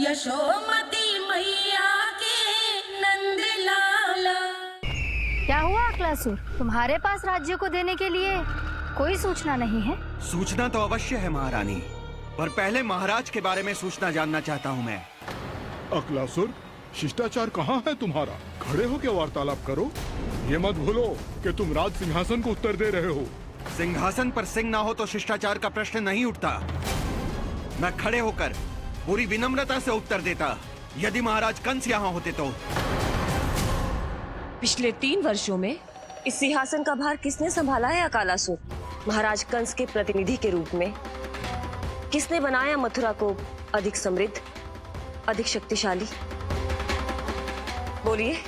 यशोमती मैया के नंद लाला। क्या हुआ अकलासुर, तुम्हारे पास राज्य को देने के लिए कोई सूचना नहीं है? सूचना तो अवश्य है महारानी, पर पहले महाराज के बारे में सूचना जानना चाहता हूँ मैं। अकलासुर, शिष्टाचार कहाँ है तुम्हारा? खड़े हो के वार्तालाप करो। ये मत भूलो कि तुम राज सिंहासन को उत्तर दे रहे हो। सिंहासन पर सिंह ना हो तो शिष्टाचार का प्रश्न नहीं उठता। मैं खड़े होकर पूरी विनम्रता से उत्तर देता यदि महाराज कंस यहाँ होते तो। पिछले 3 वर्षों में इस सिंहासन का भार किसने संभाला है अकालासुर? महाराज कंस के प्रतिनिधि के रूप में किसने बनाया मथुरा को अधिक समृद्ध, अधिक शक्तिशाली? बोलिए,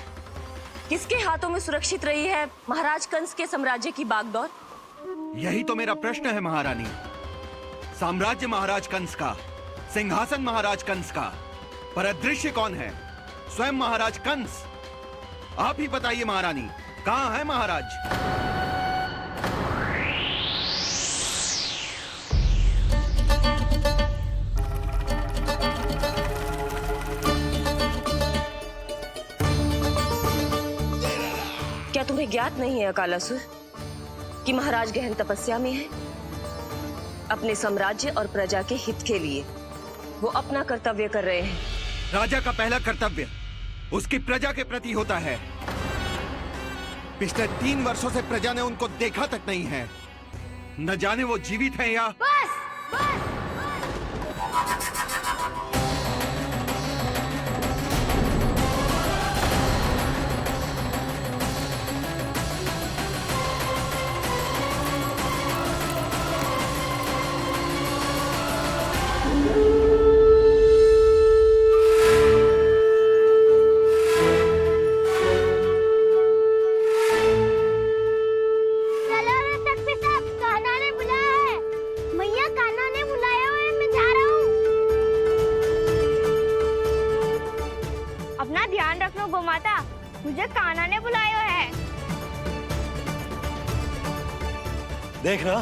किसके हाथों में सुरक्षित रही है महाराज कंस के साम्राज्य की बागडोर? यही तो मेरा प्रश्न है महारानी। साम्राज्य महाराज कंस का, सिंहासन महाराज कंस का, पर अदृश्य कौन है? स्वयं महाराज कंस। आप ही बताइए महारानी, कहाँ है महाराज? क्या तुम्हें ज्ञात नहीं है अकालासुर कि महाराज गहन तपस्या में है? अपने साम्राज्य और प्रजा के हित के लिए वो अपना कर्तव्य कर रहे हैं। राजा का पहला कर्तव्य उसकी प्रजा के प्रति होता है। पिछले 3 वर्षों से प्रजा ने उनको देखा तक नहीं है। न जाने वो जीवित हैं या... बस बस। गोमाता, मुझे कान्हा ने बुलाया है। देखना,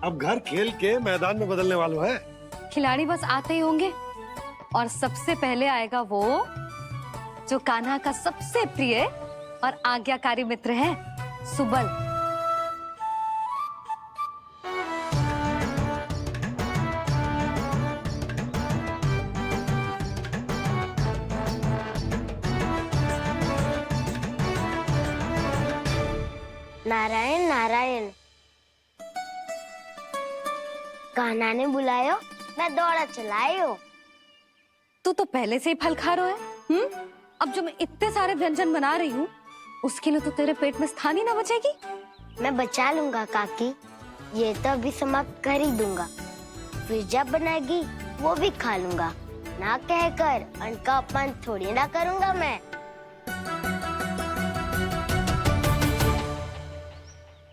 अब घर खेल के मैदान में बदलने वालों है। खिलाड़ी बस आते ही होंगे और सबसे पहले आएगा वो जो कान्हा का सबसे प्रिय और आज्ञाकारी मित्र है, सुबल। नारायण नारायण, कान्हा ने बुलायो, मैं दौड़ा चलायो। तू तो पहले से ही फल खा रहा है। अब जो मैं इतने सारे व्यंजन बना रही हूँ उसके लिए तो तेरे पेट में स्थान ही ना बचेगी। मैं बचा लूंगा काकी, ये तो अभी समाप्त कर ही दूंगा, फिर जब बनाएगी वो भी खा लूंगा। ना कहकर अन्न का अपमान थोड़ी ना करूंगा मैं।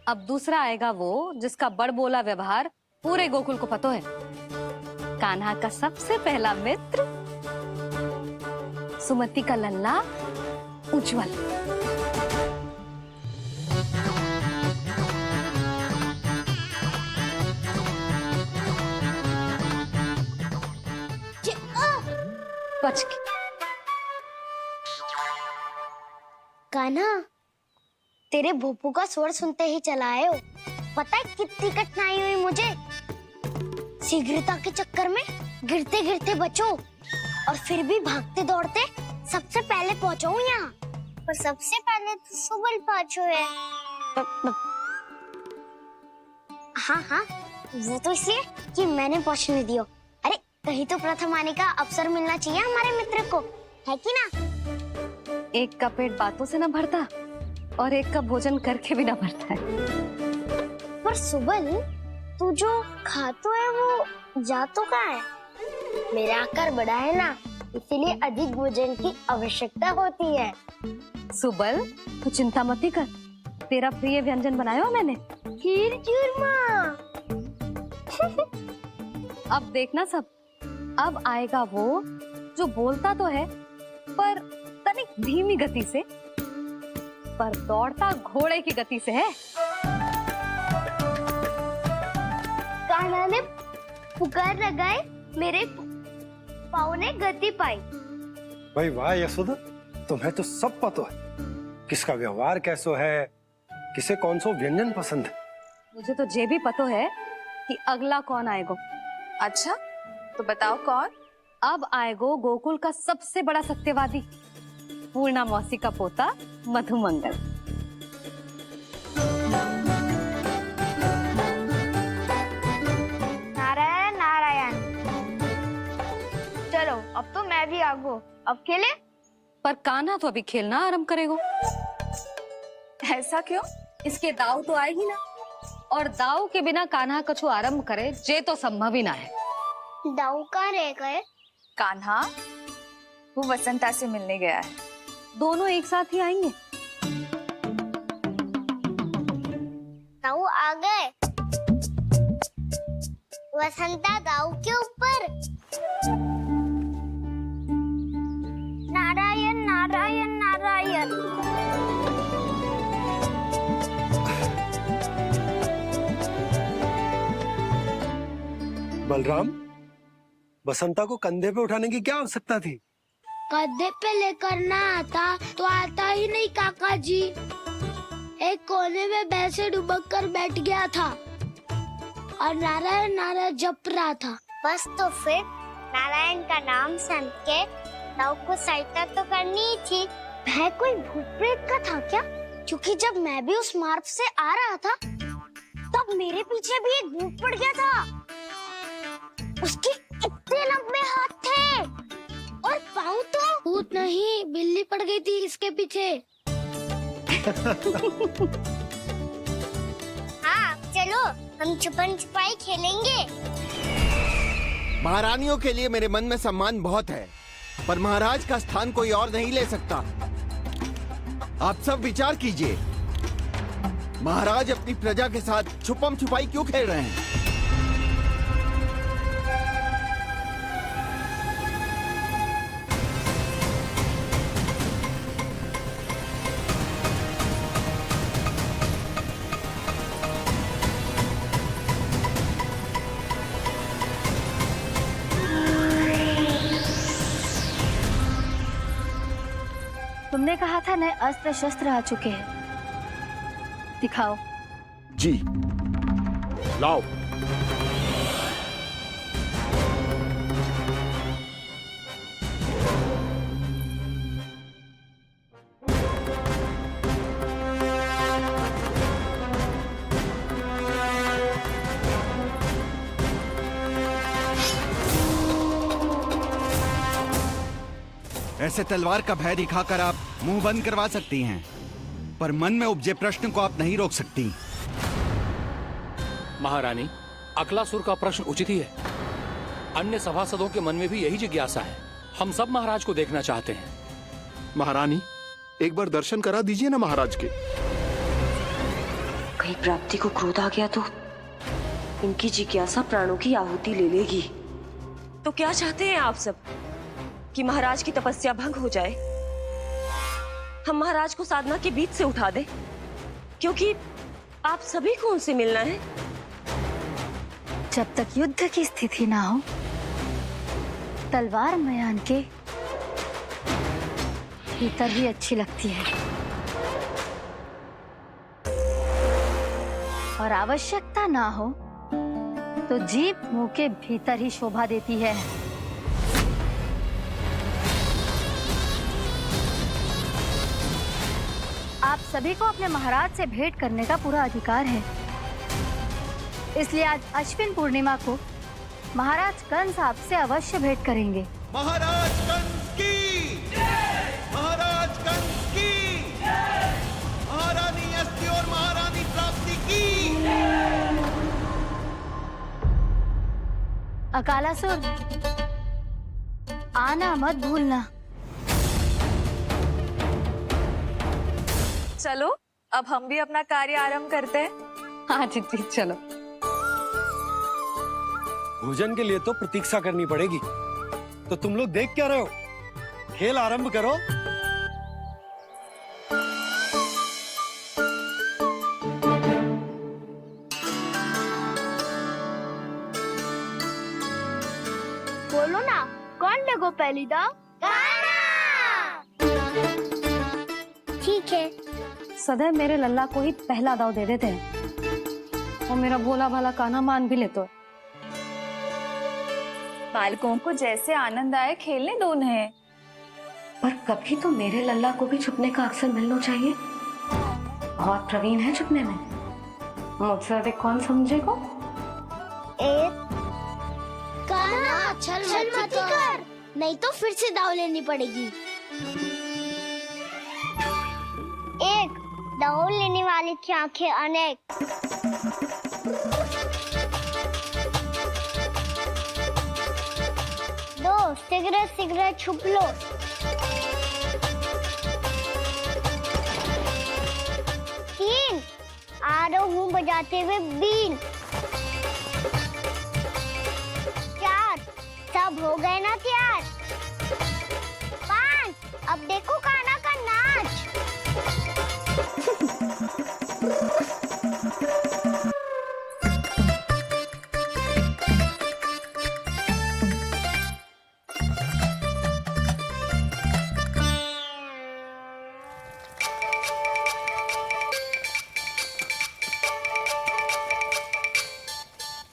अब दूसरा आएगा वो जिसका बड़बोला व्यवहार पूरे गोकुल को पता है, कान्हा का सबसे पहला मित्र, सुमति का लल्ला उज्जवल। बच के। कान्हा, तेरे भोपू का स्वर सुनते ही चला आए हो। पता है कितनी कठिनाई हुई मुझे। शीघ्रता के चक्कर में गिरते गिरते बचो और फिर भी भागते दौड़ते सबसे पहले पहुंचो यहाँ। पर सबसे पहले तो सुबल पहुंचो है। हाँ हाँ, वो तो इसलिए कि मैंने पहुंचने दियो। अरे कहीं तो प्रथम आने का अवसर मिलना चाहिए हमारे मित्र को, है कि ना? एक का पेट बातों से न भरता और एक का भोजन करके भी ना भरता है। पर सुबल, तू जो खातो है वो जातो कहाँ है? मेरा आकार बड़ा है ना, इसीलिए अधिक भोजन की आवश्यकता होती है। सुबल, तू चिंता मत कर, तेरा प्रिय व्यंजन बनाया हो मैंने, खीर चूरमा। अब देखना सब, अब आएगा वो जो बोलता तो है पर तनिक धीमी गति से, पर दौड़ता घोड़े की गति से है। कान्हा ने पुकार लगाए मेरे पाव ने गति पाई। भाई वाह यशोदा, तुम्हें तो सब पता है किसका व्यवहार कैसो है, किसे कौन सो व्यंजन पसंद है। मुझे तो ये भी पता है कि अगला कौन आएगो। अच्छा तो बताओ कौन? अब आएगो गोकुल का सबसे बड़ा सत्यवादी, पूर्णा मौसी का पोता मधुमंगल। नारायण नारायण। चलो अब तो मैं भी आगो, अब खेले। पर कान्हा तो अभी खेलना आरंभ करेगो। ऐसा क्यों? इसके दाव तो आएगी ना, और दाव के बिना कान्हा कछु आरंभ करे जे तो संभव ही ना है। दाऊ कहाँ रह गए? कान्हा वो वसंता से मिलने गया है। दोनों एक साथ ही आएंगे। दाऊ आ गए। वसंता दाऊ के ऊपर। नारायण नारायण नारायण। बलराम, बसंता को कंधे पे उठाने की क्या आवश्यकता थी? कंधे पे लेकर ना आता तो आता ही नहीं काका जी। एक कोने में वैसे डुबक कर बैठ गया था और नारायण नारायण जप रहा था। बस तो फिर नारायण का नाम सुन के दाऊ को सहायता तो करनी ही थी। वह कोई भूत प्रेत का था क्या? क्योंकि जब मैं भी उस मार्ग से आ रहा था तब मेरे पीछे भी एक भूत पड़ गया था। उसके इतने लंबे हाथ थे और पाँव तो भूत नहीं, बिल्ली पड़ गई थी इसके पीछे। हाँ चलो हम छुपन छुपाई खेलेंगे। महारानियों के लिए मेरे मन में सम्मान बहुत है, पर महाराज का स्थान कोई और नहीं ले सकता। आप सब विचार कीजिए, महाराज अपनी प्रजा के साथ छुपम छुपाई क्यों खेल रहे हैं? तुमने कहा था नए अस्त्र शस्त्र आ चुके हैं, दिखाओ। जी लाओ। ऐसे तलवार का भय दिखाकर आप मुंह बंद करवा सकती हैं, पर मन में उपजे प्रश्न को आप नहीं रोक सकती। महारानी, अकलासुर का प्रश्न उचित ही है। अन्य सभासदों के मन में भी यही जिज्ञासा है। हम सब महाराज को देखना चाहते हैं। महारानी, एक बार दर्शन करा दीजिए ना महाराज के। कहीं प्राप्ति को क्रोध आ गया तो इनकी जिज्ञासा प्राणों की आहुति ले लेगी। तो क्या चाहते हैं आप सब? कि महाराज की तपस्या भंग हो जाए? हम महाराज को साधना के बीच से उठा दें? क्योंकि आप सभी को उनसे मिलना है। जब तक युद्ध की स्थिति ना हो, तलवार मयान के भीतर ही अच्छी लगती है, और आवश्यकता ना हो तो जीभ मुंह के भीतर ही शोभा देती है। आप सभी को अपने महाराज से भेंट करने का पूरा अधिकार है, इसलिए आज अश्विन पूर्णिमा को महाराज कंस आपसे अवश्य भेंट करेंगे। महाराज कंस की जय! महाराज कंस की जय! महारानी अस्ति और महारानी प्राप्ति की जय! अकालासुर, आना मत भूलना। चलो अब हम भी अपना कार्य आरंभ करते हैं। हाँ जी चलो। भोजन के लिए तो प्रतीक्षा करनी पड़ेगी, तो तुम लोग देख क्या रहे हो? खेल आरंभ करो। बोलो ना, कौन लगो पहली दाव? ठीक है। सदैव मेरे लल्ला को ही पहला दाव दे देते हैं और मेरा भोला भाला कान्हा मान भी लेते हैं। बालकों को जैसे आनंद आए खेलने दो उन्हें। पर कभी तो मेरे लल्ला को भी छुपने का अवसर मिलना चाहिए। बहुत प्रवीण है छुपने में, मुझसे अधिक कौन समझेगा? कान्हा छल मत कर, नहीं तो फिर से दाव लेनी पड़ेगी। एक दाव लेने वाली की आंखें अनेक। दो सिगरेट सिगरेट छुप लो। तीन आ रहा हूँ बजाते हुए बीन। चार सब हो गए ना तैयार। पांच अब देखो कान्हा का नाच।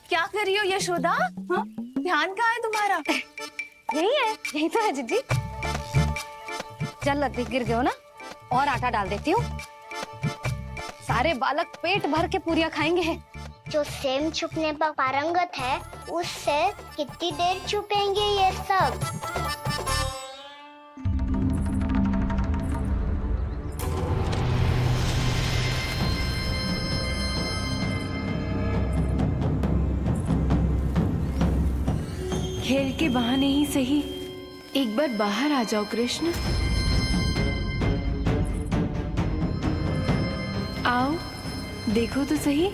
क्या कर रही हो यशोदा? हाँ? ध्यान कहाँ है तुम्हारा? यही है, यही तो है जीजी। चल लती गिर गए हो ना, और आटा डाल देती हूँ। सारे बालक पेट भर के पूरियां खाएंगे। जो सेम छुपने पर पारंगत है, उससे कितनी देर छुपेंगे ये सब? खेल के बहाने ही सही एक बार बाहर आ जाओ कृष्ण। आओ देखो तो सही,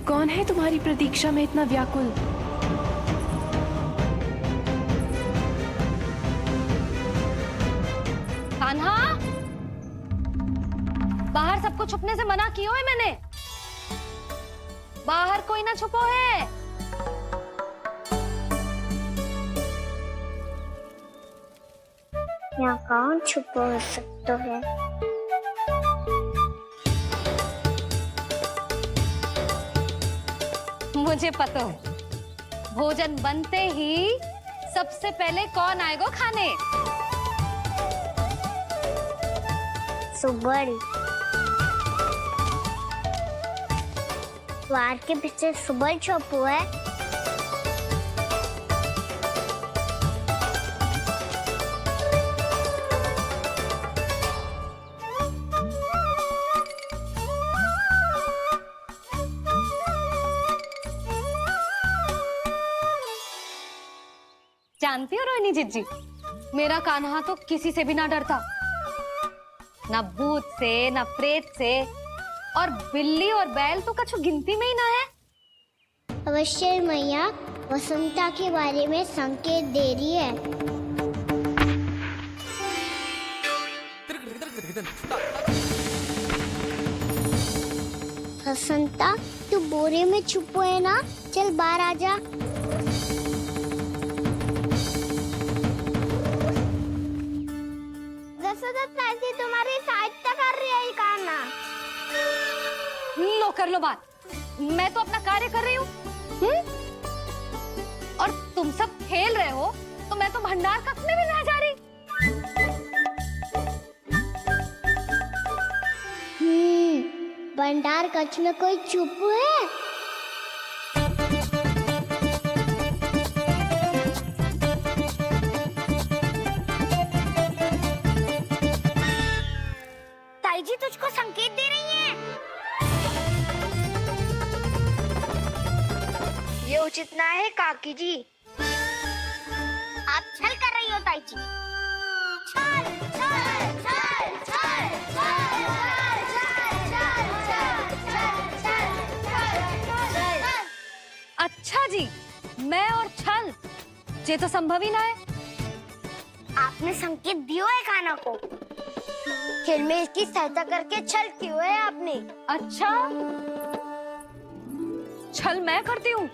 कौन है तुम्हारी प्रतीक्षा में इतना व्याकुल? कान्हा, बाहर सबको छुपने से मना किया है मैंने। बाहर कोई ना छुपो है। यहाँ कौन छुपा हो सकता है? मुझे पता है, भोजन बनते ही सबसे पहले कौन आएगा खाने? सुबल। द्वार के पीछे सुबल छुपा है। जानती हो रोहिणी जीजी, मेरा कान्हा तो किसी से भी ना डरता, ना भूत से, ना प्रेत से, और बिल्ली और बैल तो कछु गिनती में ही ना है। अवश्य मैया वसंता के बारे में संकेत दे रही है। वसंता तू बोरे में छुपो है ना, चल बाहर आ जा। तुम्हारी सहायता कर रही है कान्हा। लो कर लो बात, मैं तो अपना कार्य कर रही हूँ। और तुम सब खेल रहे हो तो मैं तो भंडार कक्ष में भी नहीं जा रही। भंडार कक्ष में कोई चुप है? ताई जी तुझको संकेत दे रही हैं। ये उचित ना है काकी जी। आप छल कर रही हो ताई जी। छल छल छल छल छल। अच्छा जी, मैं और छल ये तो संभव ही ना है। आपने संकेत दियो है कान्हा को, खेल में इसकी सहायता करके छल क्यों है आपने? अच्छा, छल मैं करती हूँ?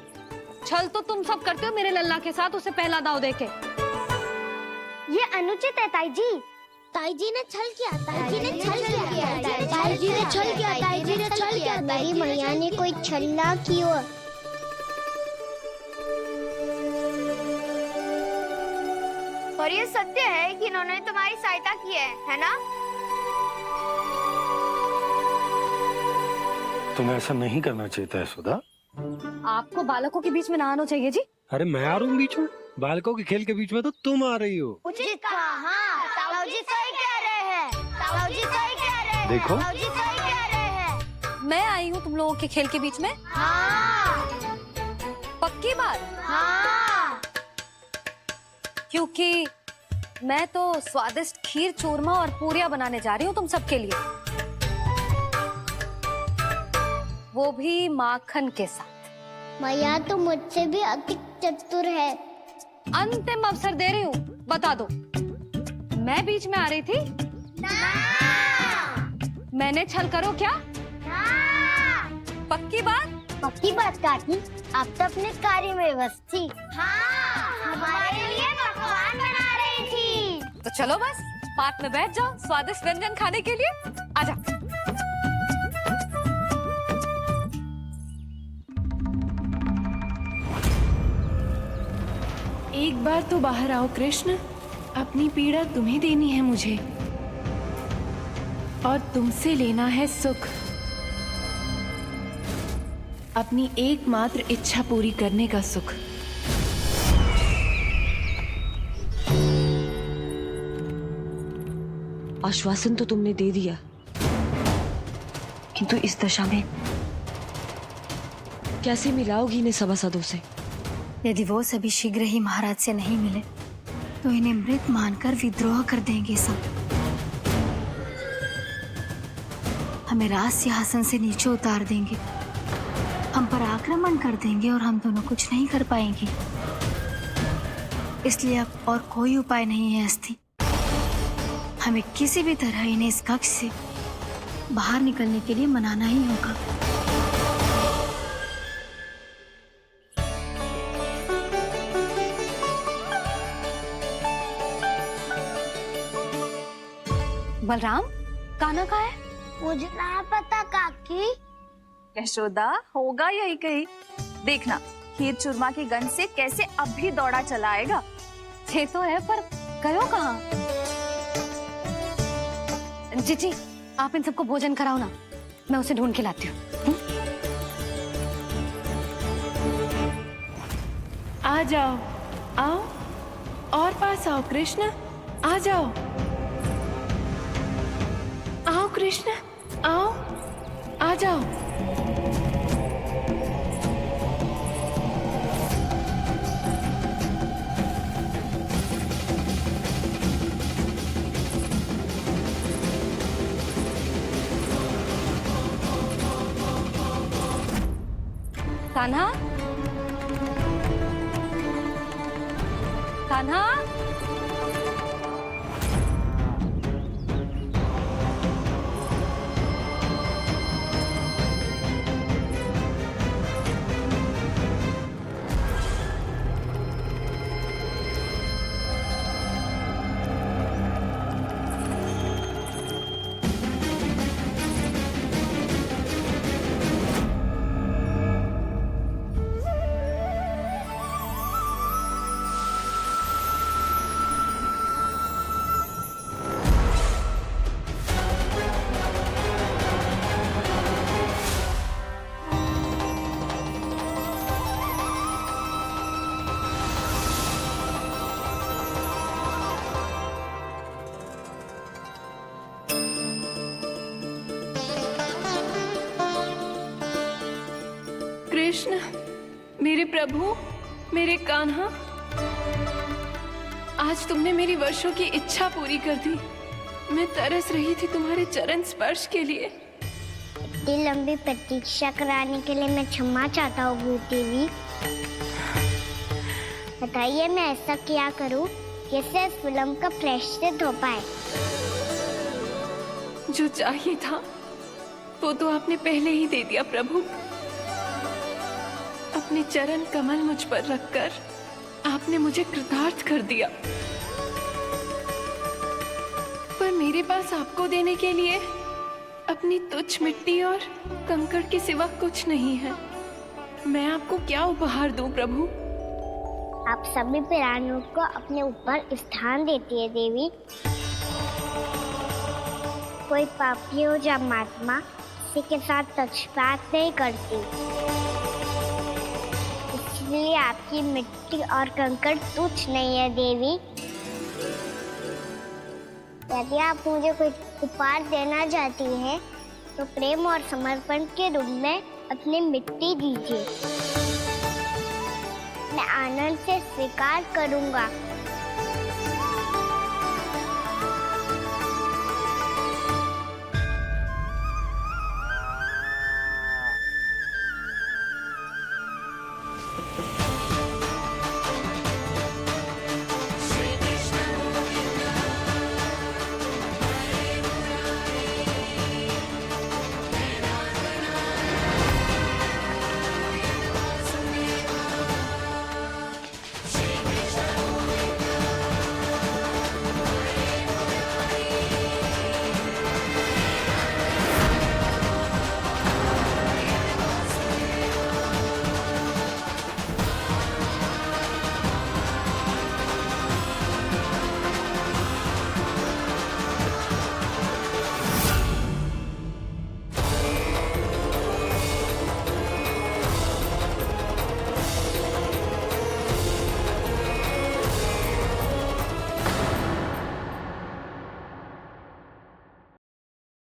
छल तो तुम सब करते हो मेरे लल्ला के साथ, उसे पहला दाव देके। ये अनुचित है ताई जी। ताई जी ने छल किया, ताई जी ने छल किया, ताई जी ने छल किया, ताई जी ने छल किया। मेरी मैया ने कोई छलना किया। और ये सत्य है कि इन्होंने तुम्हारी सहायता की है ना? तुम्हें ऐसा नहीं करना चाहिए था यशोदा। आपको बालकों के बीच में ना आना चाहिए जी। अरे मैं आ रहा हूँ बीच में? बालकों के खेल के बीच में तो तुम आ रही हो। उचित कहा। हाँ, ताऊ जी सही कह रहे हैं। ताऊ जी सही कह रहे हैं। देखो। ताऊ जी सही कह रहे हैं। मैं आई हूँ तुम लोगों के खेल के बीच में। हाँ। पक्की बात? हाँ। क्योंकि मैं तो स्वादिष्ट खीर, चूरमा और पूरियां बनाने जा रही हूँ तुम सबके लिए, वो भी माखन के साथ। मैया तो मुझसे भी अधिक चतुर है। अंतिम अवसर दे रही हूँ, बता दो मैं बीच में आ रही थी? मैंने छल करो क्या? पक्की बात? पक्की बात काकी, आप तो अपने कार्य में व्यस्त थी। हाँ, हमारे लिए पकवान बना रही थी। तो चलो बस पार्क में बैठ जाओ स्वादिष्ट व्यंजन खाने के लिए। आजा। एक बार तो बाहर आओ कृष्ण, अपनी पीड़ा तुम्हें देनी है मुझे, और तुमसे लेना है सुख। अपनी एकमात्र इच्छा पूरी करने का सुख। आश्वासन तो तुमने दे दिया, किंतु इस दशा में कैसे मिलाओगी इन्हें सभासदों से? यदि वो सभी शीघ्र ही महाराज से नहीं मिले तो इन्हें मृत मानकर विद्रोह कर देंगे सब। हमें राज सिंहासन से नीचे उतार देंगे, हम पर आक्रमण कर देंगे और हम दोनों कुछ नहीं कर पाएंगे। इसलिए अब और कोई उपाय नहीं है अस्थि। हमें किसी भी तरह इन्हें इस कक्ष से बाहर निकलने के लिए मनाना ही होगा। बलराम, कान्हा कहाँ है? मुझे नहीं पता काकी। यशोदा, होगा यही कहीं। देखना खीर चूरमा की गंध से कैसे अब भी दौड़ा चला आएगा। ये तो है, पर गयो कहाँ? जी, आप इन सबको भोजन कराओ ना, मैं उसे ढूंढ के लाती हूँ। आ जाओ, आओ और पास आओ कृष्ण, आ जाओ। आओ कृष्ण, आओ, आ जाओ। कान्हा, कान्हा, कृष्ण, मेरे प्रभु, मेरे कान्हा, आज तुमने मेरी वर्षों की इच्छा पूरी कर दी। मैं तरस रही थी तुम्हारे चरण स्पर्श के लिए। इतनी लंबी प्रतीक्षा कराने के लिए मैं क्षमा चाहता हूँ भूत देवी। बताइए मैं ऐसा क्या करूँ जिससे इस विलंब का प्रायश्चित हो पाए? जो चाहिए था वो तो आपने पहले ही दे दिया प्रभु। अपने चरण कमल मुझ पर रखकर आपने मुझे कृतार्थ कर दिया। मेरे पास आपको देने के लिए अपनी तुच्छ मिट्टी और कंकड़ के सिवा कुछ नहीं है। मैं आपको क्या उपहार दूं प्रभु? आप सभी प्राणियों को अपने ऊपर स्थान देती है देवी। कोई पापी हो या महात्मा किसी के साथ पक्षपात नहीं करती, इसलिए आपकी मिट्टी और कंकड़ तुच्छ नहीं है देवी। यदि आप मुझे कोई उपहार देना चाहती हैं, तो प्रेम और समर्पण के रूप में अपनी मिट्टी दीजिए। मैं आनंद से स्वीकार करूंगा।